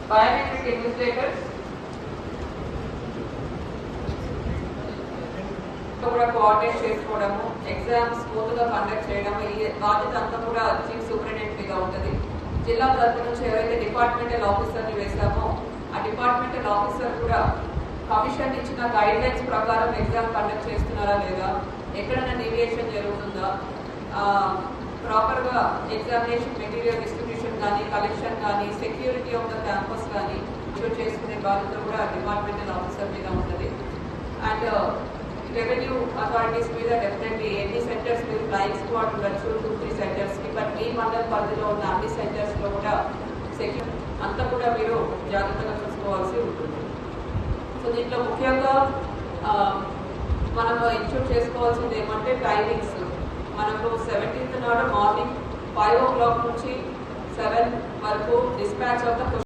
biometric invigilators కూడా coordinate చేసుకోవడము, exams స్మూత్గా కండక్ట్ చేయడము, ఈ బాధ్యత అంతా కూడా చీఫ్ సూపరింటెండెంట్ మీద ఉంటుంది. జిల్లా తరఫు నుంచి ఎవరైతే డిపార్ట్మెంటల్ ఆఫీసర్ని వేశామో ఆ డిపార్ట్మెంటల్ ఆఫీసర్ కూడా కమిషన్ ఇచ్చిన గైడ్ లైన్స్ ప్రకారం ఎగ్జామ్ కండక్ట్ చేస్తున్నారా లేదా, ఎక్కడైనా డీవియేషన్ జరుగుతుందా, ప్రాపర్గా ఎగ్జామినేషన్ మెటీరియల్ డిస్ట్రిబ్యూషన్ కానీ, కలెక్షన్ కానీ, సెక్యూరిటీ ఆఫ్ ద క్యాంపస్ కానీ ఇష్యూర్ చేసుకునే బాధ్యత కూడా డిపార్ట్మెంటల్ ఆఫీసర్ మీద ఉంటుంది. అండ్ రెవెన్యూ అథారిటీస్ మీద డెఫినెట్లీ ఎన్ని సెంటర్స్ మీరు ఫ్లయింగ్ స్క్వాడ్ ఉండొచ్చు, 2-3 సెంటర్స్కి, బట్ మీ మండల పరిధిలో ఉన్న అన్ని సెంటర్స్లో కూడా సెక్యూర్ అంతా కూడా మీరు జాగ్రత్తగా చూసుకోవాల్సి ఉంటుంది. సో దీంట్లో ముఖ్యంగా మనం ఇన్షూర్ చేసుకోవాల్సింది ఏమంటే టైమింగ్స్. మనకు 17th నాడు మార్నింగ్ 5 o'clock నుంచి 7 వరకు డిస్పాచ్ ఆఫ్ ద